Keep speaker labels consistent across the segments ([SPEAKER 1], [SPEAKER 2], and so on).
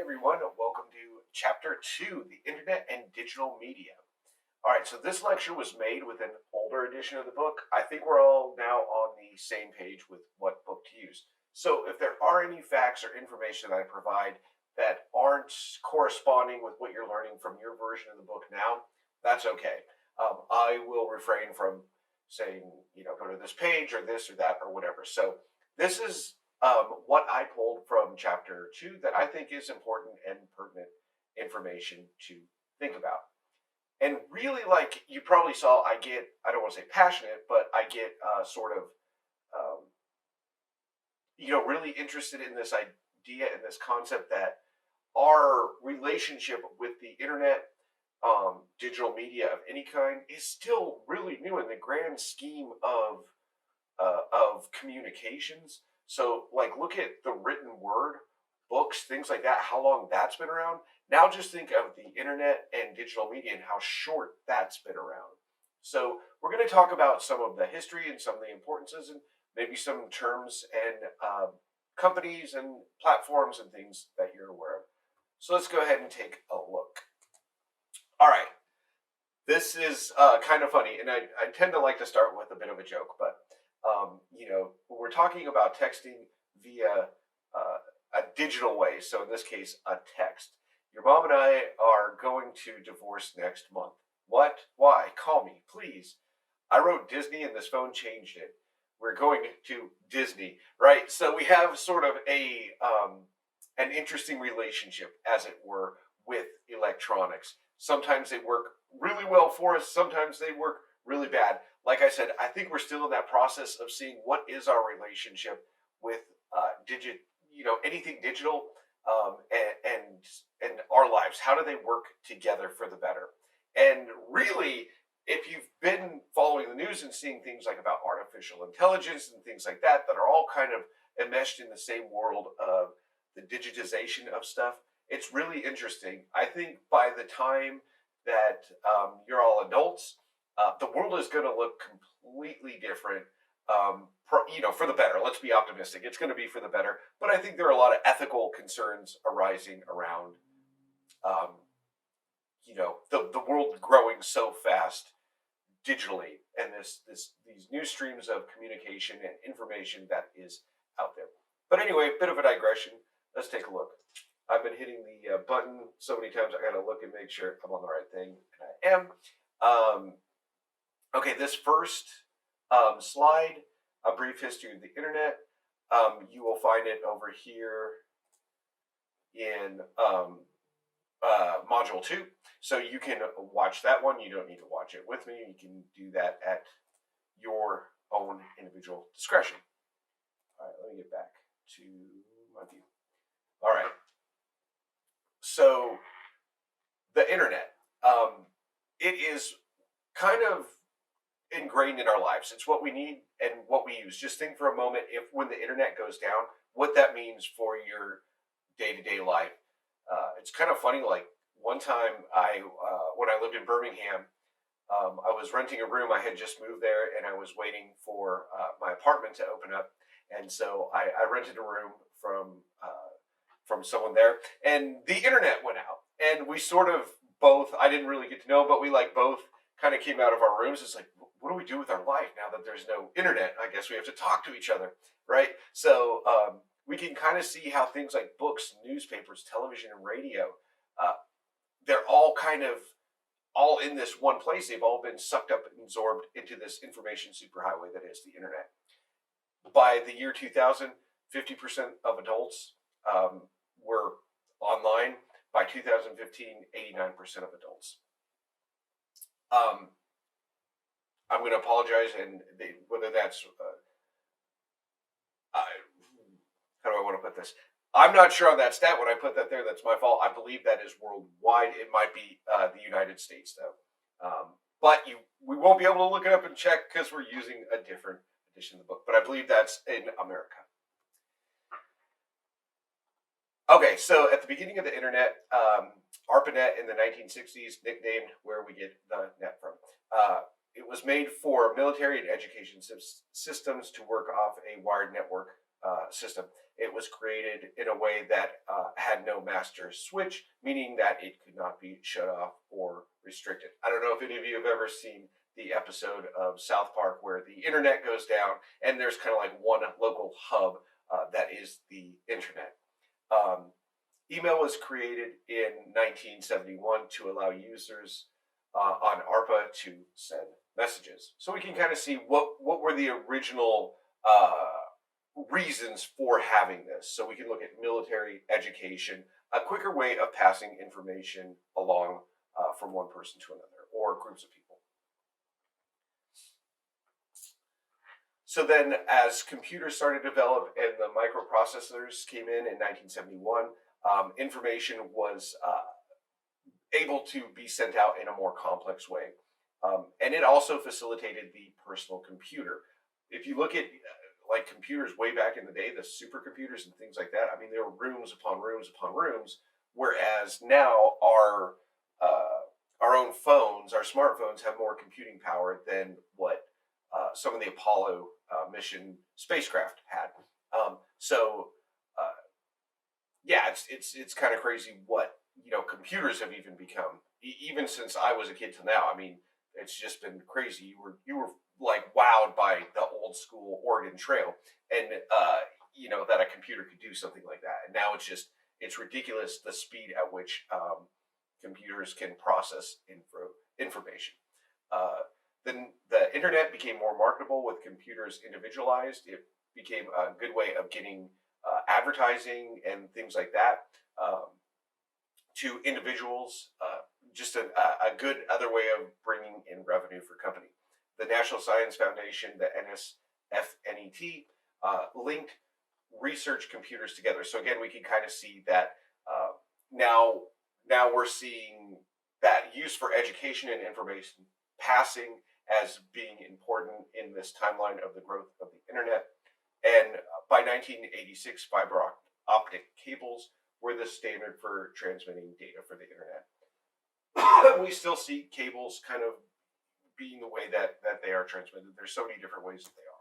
[SPEAKER 1] everyone, welcome to Chapter 2, the Internet and Digital Media. All right, so this lecture was made with an older edition of the book. I think we're all now on the same page with what book to use. So if there are any facts or information that I provide that aren't corresponding with what you're learning from your version of the book now, that's okay. I will refrain from saying, go to this page or this or that or whatever. So this is what I pulled from chapter 2 that I think is important and pertinent information to think about. And really, like you probably saw, I don't want to say passionate, but I get um, really interested in this idea and this concept that our relationship with the internet, digital media of any kind, is still really new in the grand scheme of communications. So, like, look at the written word, books, things like that, how long that's been around. Now, just think of the internet and digital media and how short that's been around. So, we're going to talk about some of the history and some of the importances and maybe some terms and companies and platforms and things that you're aware of. So, let's go ahead and take a look. All right. This is kind of funny, and I tend to like to start with a bit of a joke, but we're talking about texting via a digital way. So in this case, a text. Your mom and I are going to divorce next month. What? Why? Call me, please. I wrote Disney and this phone changed it. We're going to Disney, right? So we have sort of an interesting relationship, as it were, with electronics. Sometimes they work really well for us. Sometimes they work really bad. Like I said, I think we're still in that process of seeing what is our relationship with anything digital, and our lives. How do they work together for the better? And really, if you've been following the news and seeing things like about artificial intelligence and things like that are all kind of enmeshed in the same world of the digitization of stuff, it's really interesting. I think by the time that you're all adults, the world is going to look completely different, for the better. Let's be optimistic. It's going to be for the better. But I think there are a lot of ethical concerns arising around, the world growing so fast digitally, and these new streams of communication and information that is out there. But anyway, bit of a digression. Let's take a look. I've been hitting the button so many times, I got to look and make sure I'm on the right thing, and I am. Okay, this first slide, a brief history of the internet. You will find it over here in module 2. So you can watch that one. You don't need to watch it with me. You can do that at your own individual discretion. All right, let me get back to my view. All right. So the internet, it is kind of ingrained in our lives. It's what we need and what we use. Just think for a moment, if when the internet goes down, what that means for your day-to-day life. It's kind of funny. Like one time, when I lived in Birmingham, I was renting a room. I had just moved there, and I was waiting for my apartment to open up. And so I rented a room from someone there, and the internet went out, and we sort of both. I didn't really get to know, but we both kind of came out of our rooms. It's like, what do we do with our life now that there's no internet? I guess we have to talk to each other, right? So we can kind of see how things like books, newspapers, television, and radio, they're all kind of all in this one place. They've all been sucked up and absorbed into this information superhighway that is the internet. By the year 2000, 50% of adults were online. By 2015, 89% of adults. I'm going to apologize, and whether that's how do I want to put this? I'm not sure on that stat. When I put that there, that's my fault. I believe that is worldwide. It might be the United States, though. But we won't be able to look it up and check because we're using a different edition of the book. But I believe that's in America. Okay, so at the beginning of the internet, ARPANET in the 1960s, nicknamed where we get the net from. It was made for military and education systems to work off a wired network system. It was created in a way that had no master switch, meaning that it could not be shut off or restricted. I don't know if any of you have ever seen the episode of South Park where the internet goes down and there's kind of like one local hub that is the internet. Email was created in 1971 to allow users on ARPA to send messages. So we can kind of see what were the original reasons for having this. So we can look at military, education, a quicker way of passing information along from one person to another or groups of people. So then as computers started to develop and the microprocessors came in 1971, information was able to be sent out in a more complex way. And it also facilitated the personal computer. If you look at like computers way back in the day, the supercomputers and things like that, I mean, there were rooms upon rooms upon rooms, whereas now our own phones, our smartphones have more computing power than what some of the Apollo mission spacecraft had. So yeah, it's kind of crazy what computers have even become. Even since I was a kid till now, I mean, it's just been crazy. You were like wowed by the old school Oregon Trail, and that a computer could do something like that. And now it's ridiculous the speed at which computers can process information. Then the internet became more marketable with computers individualized. It became a good way of getting advertising and things like that to individuals. Just a good other way of bringing in revenue for company. The National Science Foundation, the NSFNET, linked research computers together. So again, we can kind of see that now we're seeing that use for education and information passing as being important in this timeline of the growth of the internet. And by 1986, fiber optic cables were the standard for transmitting data for the internet. We still see cables kind of being the way that they are transmitted. There's so many different ways that they are.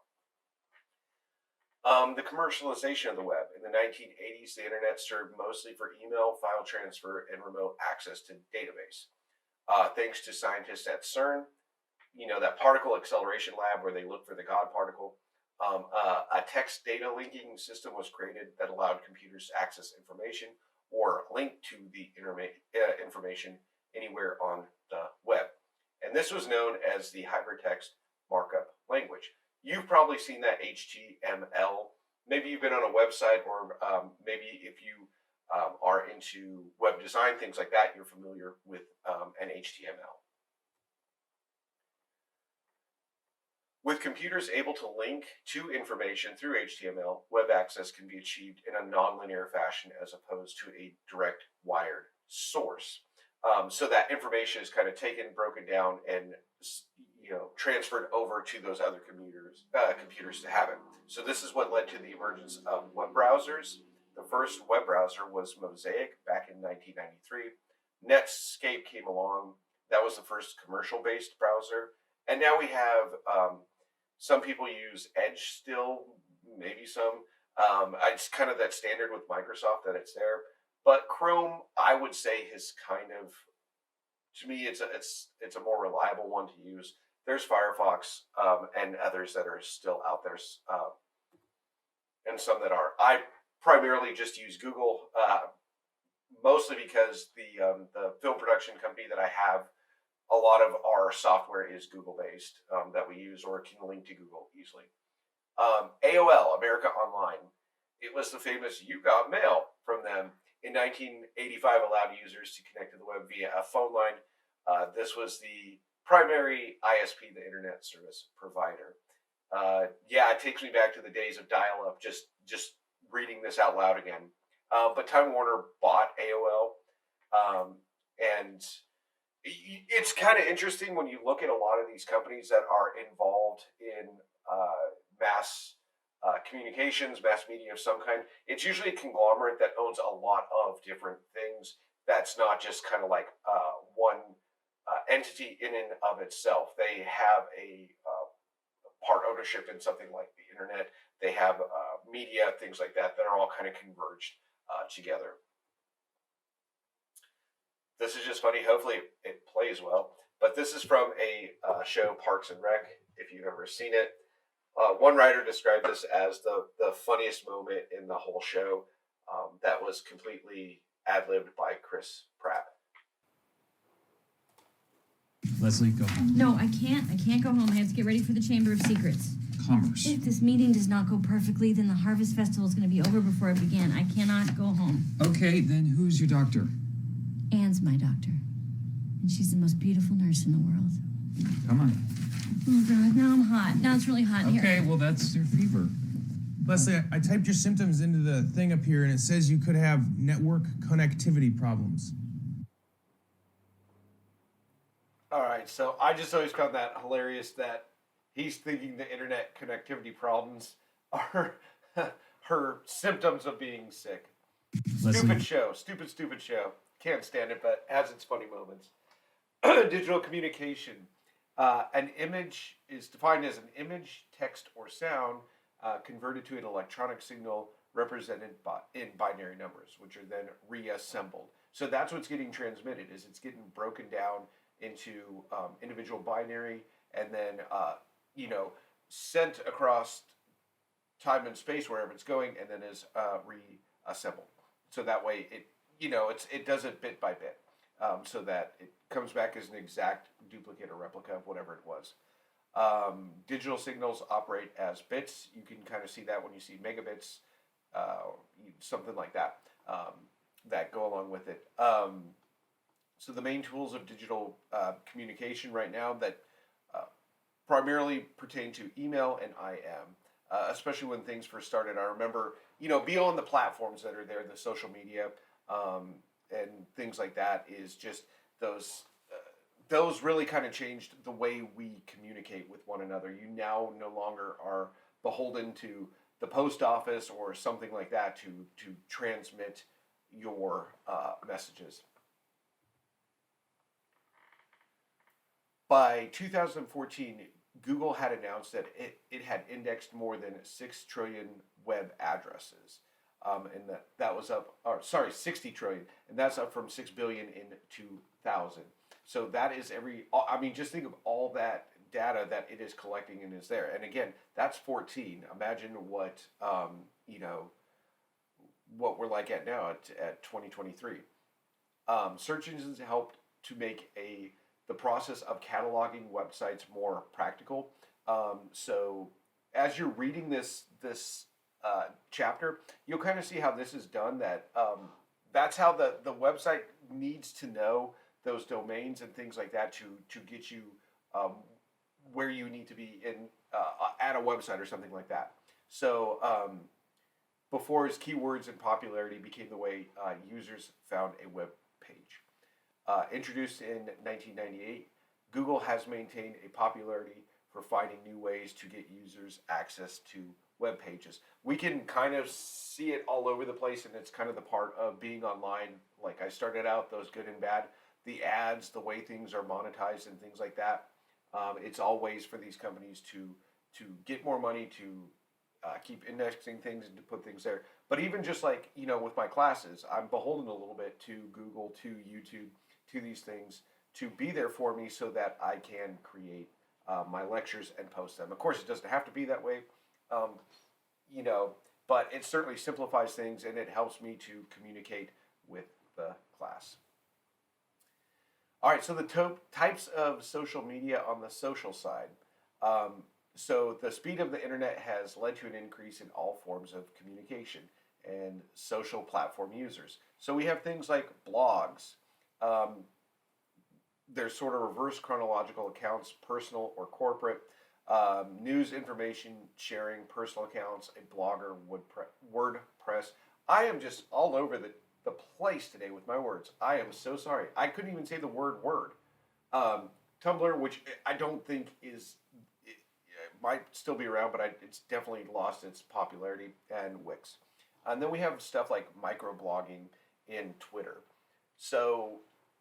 [SPEAKER 1] The commercialization of the web. In the 1980s, the internet served mostly for email, file transfer, and remote access to database. Thanks to scientists at CERN, that particle acceleration lab where they look for the God particle, a text data linking system was created that allowed computers to access information or link to the information anywhere on the web. And this was known as the hypertext markup language. You've probably seen that HTML. Maybe you've been on a website, or maybe if you are into web design, things like that, you're familiar with an HTML. With computers able to link to information through HTML, web access can be achieved in a nonlinear fashion as opposed to a direct wired source. So that information is kind of taken, broken down, and transferred over to those other computers to have it. So this is what led to the emergence of web browsers. The first web browser was Mosaic back in 1993. Netscape came along. That was the first commercial-based browser. And now we have some people use Edge still, maybe some. It's kind of that standard with Microsoft that it's there. But Chrome, I would say, is kind of, to me, it's a more reliable one to use. There's Firefox and others that are still out there, and some that are. I primarily just use Google, mostly because the film production company that I have, a lot of our software is Google-based that we use or can link to Google easily. AOL, America Online. It was the famous "You Got Mail" from them. In 1985, allowed users to connect to the web via a phone line. This was the primary ISP, the Internet Service Provider. Yeah, it takes me back to the days of dial-up, just reading this out loud again. But Time Warner bought AOL, and it's kind of interesting when you look at a lot of these companies that are involved in mass communications, mass media of some kind. It's usually a conglomerate that owns a lot of different things. That's not just kind of like one entity in and of itself. They have a part ownership in something like the internet. They have media, things like that, that are all kind of converged together. This is just funny. Hopefully, it plays well. But this is from a show, Parks and Rec. If you've ever seen it, one writer described this as the funniest moment in the whole show. That was completely ad libbed by Chris Pratt.
[SPEAKER 2] Leslie, go home.
[SPEAKER 3] No, I can't. I can't go home. I have to get ready for the Chamber of Secrets.
[SPEAKER 2] Commerce.
[SPEAKER 3] If this meeting does not go perfectly, then the Harvest Festival is going to be over before it began. I cannot go home.
[SPEAKER 2] Okay, then who's your doctor?
[SPEAKER 3] Anne's my doctor. And she's the most beautiful nurse in the world.
[SPEAKER 2] Come on.
[SPEAKER 3] Oh, God. Now I'm hot. Now it's really hot in here.
[SPEAKER 2] Okay, well, that's your fever.
[SPEAKER 4] Leslie, I typed your symptoms into the thing up here, and it says you could have network connectivity problems.
[SPEAKER 1] All right, so I just always found that hilarious that he's thinking the internet connectivity problems are her symptoms of being sick.
[SPEAKER 2] Leslie.
[SPEAKER 1] Stupid show. Can't stand it, but has its funny moments. Digital communication. An image is defined as an image, text, or sound converted to an electronic signal represented in binary numbers, which are then reassembled. So that's what's getting transmitted. Is it's getting broken down into individual binary and then sent across time and space wherever it's going, and then is reassembled. So that way it does it bit by bit, so that it comes back as an exact duplicate or replica of whatever it was. Digital signals operate as bits. You can kind of see that when you see megabits, something like that, that go along with it. So the main tools of digital communication right now that primarily pertain to email and IM, especially when things first started. I remember, beyond the platforms that are there, the social media and things like that, is just those really kind of changed the way we communicate with one another. You now no longer are beholden to the post office or something like that to transmit your messages. By 2014, Google had announced that it had indexed more than 6 trillion web addresses. And that was up, 60 trillion, and that's up from 6 billion in 2000. So that is just think of all that data that it is collecting and is there. And again, that's 14. Imagine what, what we're like at now at 2023. Search engines helped to make the process of cataloging websites more practical. So as you're reading this chapter, you'll kind of see how this is done. That's how the website needs to know those domains and things like that to get you where you need to be in at a website or something like that. So before, his keywords and popularity became the way users found a web page. Introduced in 1998, Google has maintained a popularity for finding new ways to get users access to web pages. We can kind of see it all over the place, and it's kind of the part of being online. Like I started out, those good and bad, the ads, the way things are monetized and things like that. It's all ways for these companies to get more money, to keep indexing things and to put things there. But even just like, with my classes, I'm beholden a little bit to Google, to YouTube, to these things to be there for me so that I can create my lectures and post them. Of course, it doesn't have to be that way, but it certainly simplifies things and it helps me to communicate with the class. All right, so the types of social media on the social side. So the speed of the internet has led to an increase in all forms of communication and social platform users. So we have things like blogs. There's sort of reverse chronological accounts, personal or corporate, news information sharing, personal accounts, a blogger, WordPress. I am just all over the place today with my words. I am so sorry. I couldn't even say the word word. Tumblr, which I don't think it might still be around, but it's definitely lost its popularity, and Wix. And then we have stuff like microblogging in Twitter. So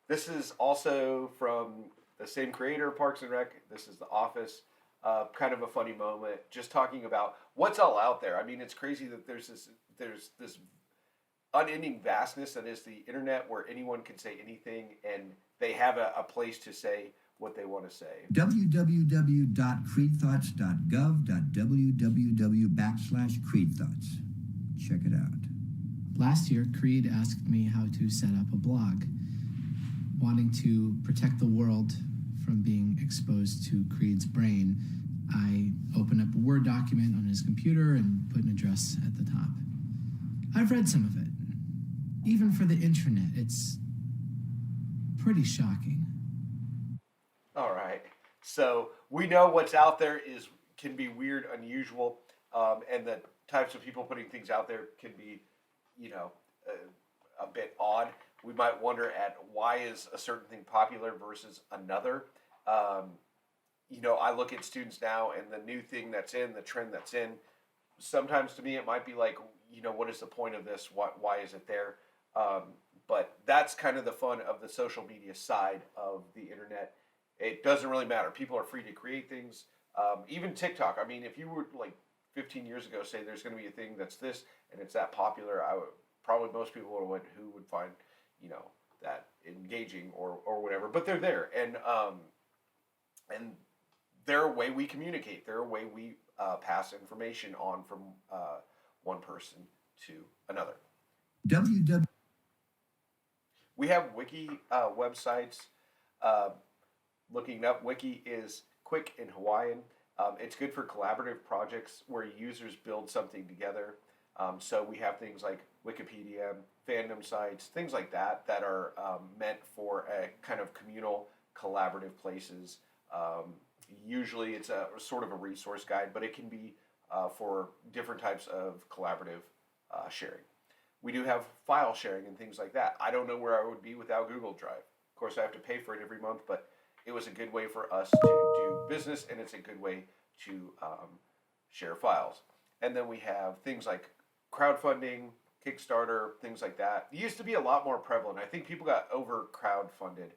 [SPEAKER 1] this is also from the same creator, Parks and Rec. This is The Office. kind of a funny moment, just talking about what's all out there. I mean, it's crazy that there's this unending vastness that is the internet, where anyone can say anything, and they have a place to say what they want to say.
[SPEAKER 5] www.creedthoughts.gov.www/creedthoughts. Check it out.
[SPEAKER 6] Last year, Creed asked me how to set up a blog. Wanting to protect the world from being exposed to Creed's brain, I opened up a Word document on his computer and put an address at the top. I've read some of it. Even for the internet, it's pretty shocking.
[SPEAKER 1] All right. So we know what's out there can be weird, unusual, and the types of people putting things out there can be, a bit odd. We might wonder at why is a certain thing popular versus another. I look at students now, and the new thing that's in, the trend that's in, sometimes to me it might be like, what is the point of this? Why is it there? But that's kind of the fun of the social media side of the internet. It doesn't really matter. People are free to create things. Even TikTok. I mean, if you were like 15 years ago say there's going to be a thing that's this and it's that popular, probably most people would find that engaging or whatever. But they're there, and they're a way we communicate. They're a way we pass information on from one person to another. We have wiki websites. Looking up, wiki is quick in Hawaiian. It's good for collaborative projects where users build something together. So we have things like Wikipedia, fandom sites, things like that are meant for a kind of communal, collaborative places. Usually it's a sort of a resource guide, but it can be for different types of collaborative sharing. We do have file sharing and things like that. I don't know where I would be without Google Drive. Of course, I have to pay for it every month, but it was a good way for us to do business, and it's a good way to share files. And then we have things like crowdfunding, Kickstarter, things like that. It used to be a lot more prevalent. I think people got over crowdfunded.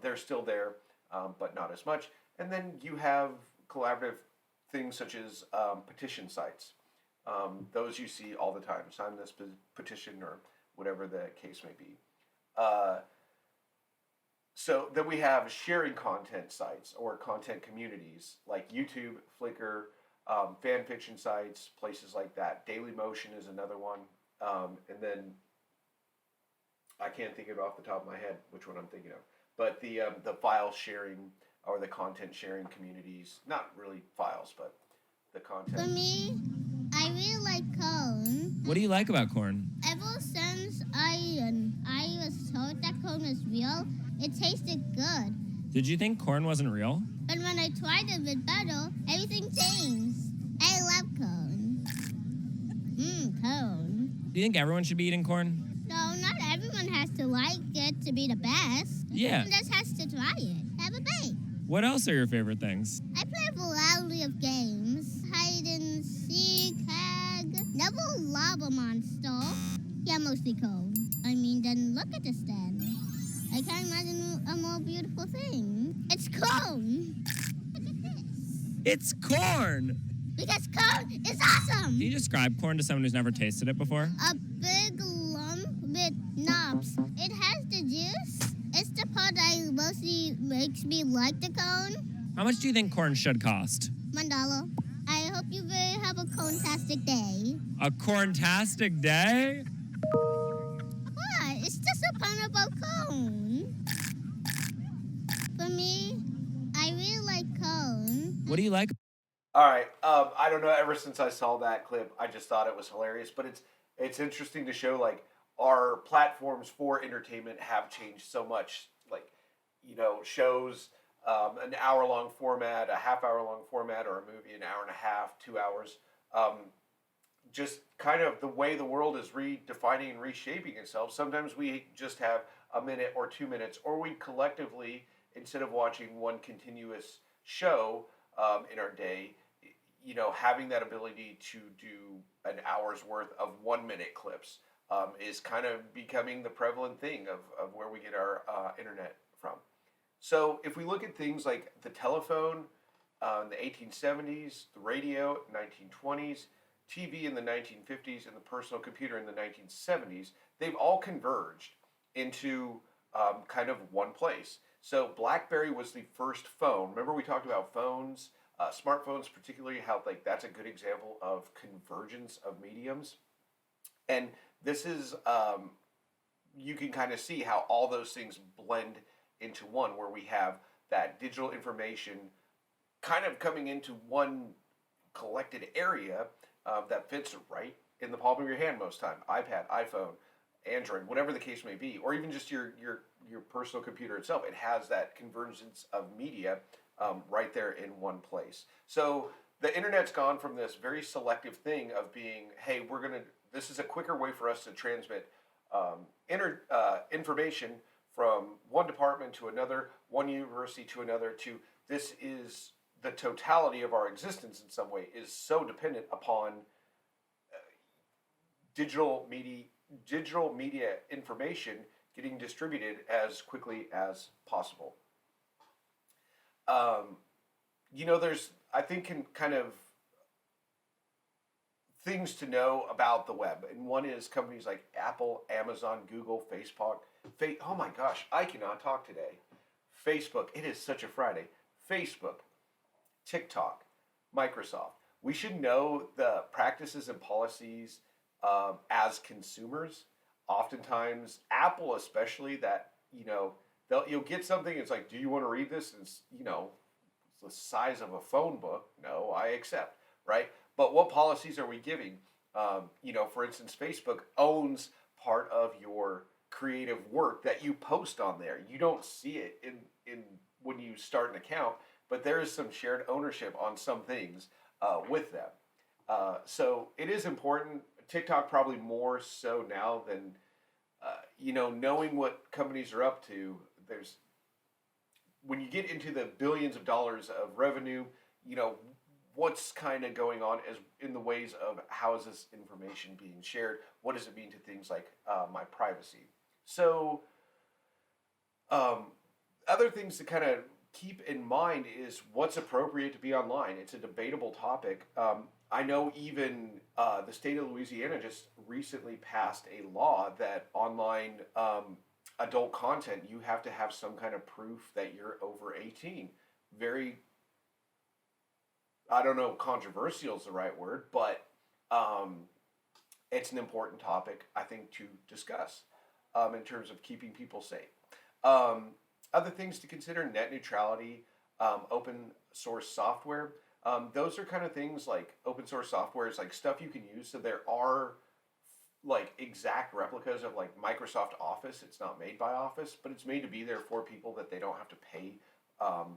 [SPEAKER 1] They're still there, but not as much. And then you have collaborative things such as petition sites. Those you see all the time. Sign this petition or whatever the case may be. So then we have sharing content sites or content communities like YouTube, Flickr, fan fiction sites, places like that. Dailymotion is another one. And then I can't think of it off the top of my head which one I'm thinking of. But the file sharing or the content sharing communities, not really files, but the content.
[SPEAKER 7] For me, I really like corn.
[SPEAKER 8] What do you like about corn?
[SPEAKER 7] Ever since I was told that corn was real, it tasted good.
[SPEAKER 8] Did you think corn wasn't real?
[SPEAKER 7] But when I tried it with butter, everything changed. I love corn. Corn.
[SPEAKER 8] Do you think everyone should be eating corn?
[SPEAKER 7] No, not everyone has to like it to be the best.
[SPEAKER 8] Yeah.
[SPEAKER 7] Everyone just has to try it. Have a bite.
[SPEAKER 8] What else are your favorite things?
[SPEAKER 7] I play a variety of games. Hide and seek, tag, Neville Lava Monster. Yeah, mostly corn. Then look at this then. I can't imagine a more beautiful thing. It's corn. Look at this.
[SPEAKER 8] It's corn!
[SPEAKER 7] Because corn is awesome.
[SPEAKER 8] Can you describe corn to someone who's never tasted it before?
[SPEAKER 7] A big lump with knobs. It has the juice. It's the part that mostly makes me like the cone.
[SPEAKER 8] How much do you think corn should cost?
[SPEAKER 7] $1. I hope you will have a corn-tastic day.
[SPEAKER 8] A corn-tastic day?
[SPEAKER 7] What? It's just a pun about cone. For me, I really like cone.
[SPEAKER 8] What do you like?
[SPEAKER 1] All right. I don't know. Ever since I saw that clip, I just thought it was hilarious. But it's interesting to show like our platforms for entertainment have changed so much. Like, shows, an hour-long format, a half-hour-long format, or a movie an hour and a half, 2 hours. Just kind of the way the world is redefining and reshaping itself. Sometimes we just have a minute or 2 minutes, or we collectively, instead of watching one continuous show in our day, having that ability to do an hour's worth of 1 minute clips is kind of becoming the prevalent thing of where we get our internet from. So if we look at things like the telephone, in the 1870s, the radio, 1920s, TV in the 1950s, and the personal computer in the 1970s, they've all converged into kind of one place. So BlackBerry was the first phone. Remember we talked about phones, smartphones particularly, how like that's a good example of convergence of mediums. And this is, you can kind of see how all those things blend into one, where we have that digital information kind of coming into one collected area that fits right in the palm of your hand most time. iPad, iPhone, Android, whatever the case may be, or even just your personal computer itself. It has that convergence of media right there in one place. So the internet's gone from this very selective thing of being, hey, this is a quicker way for us to transmit information from one department to another, one university to another, to this is the totality of our existence in some way is so dependent upon digital media information getting distributed as quickly as possible. There's, I think, kind of things to know about the web. And one is companies like Apple, Amazon, Google, Facebook. Oh my gosh, I cannot talk today. Facebook, it is such a Friday. Facebook, TikTok, Microsoft. We should know the practices and policies as consumers. Oftentimes, Apple especially, that, you'll get something, it's like, do you want to read this? And it's, it's the size of a phone book. No, I accept, right? But what policies are we giving? For instance, Facebook owns part of your creative work that you post on there. You don't see it in when you start an account, but there is some shared ownership on some things with them. So it is important. TikTok probably more so now than, knowing what companies are up to. When you get into the billions of dollars of revenue, what's kind of going on as in the ways of how is this information being shared? What does it mean to things like my privacy? So other things to kind of keep in mind is what's appropriate to be online. It's a debatable topic. I know even the state of Louisiana just recently passed a law that online adult content, you have to have some kind of proof that you're over 18. Very, I don't know, controversial is the right word, but it's an important topic, I think, to discuss in terms of keeping people safe. Other things to consider: net neutrality, open source software. Those are kind of things like open source software is like stuff you can use. So there are like exact replicas of like Microsoft Office. It's not made by Office, but it's made to be there for people that they don't have to pay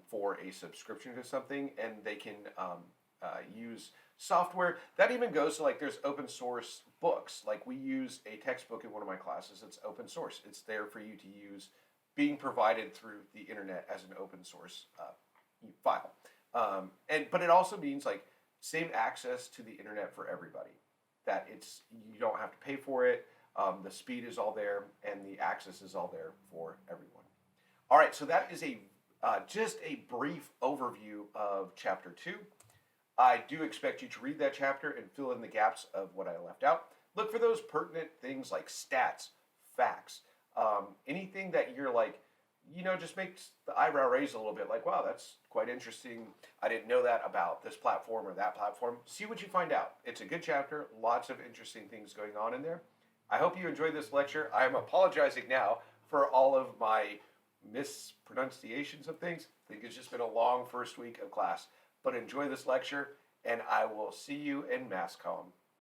[SPEAKER 1] for a subscription to something, and they can use software. That even goes to like there's open source books. Like we use a textbook in one of my classes. It's open source. It's there for you to use, being provided through the internet as an open source file. But it also means like same access to the internet for everybody. That you don't have to pay for it. The speed is all there, and the access is all there for everyone. All right, so that is just a brief overview of Chapter 2. I do expect you to read that chapter and fill in the gaps of what I left out. Look for those pertinent things like stats, facts, anything that you're like, just makes the eyebrow raise a little bit, like, wow, that's quite interesting. I didn't know that about this platform or that platform. See what you find out. It's a good chapter, lots of interesting things going on in there. I hope you enjoyed this lecture. I am apologizing now for all of my mispronunciations of things. I think it's just been a long first week of class. But enjoy this lecture, and I will see you in MassComm.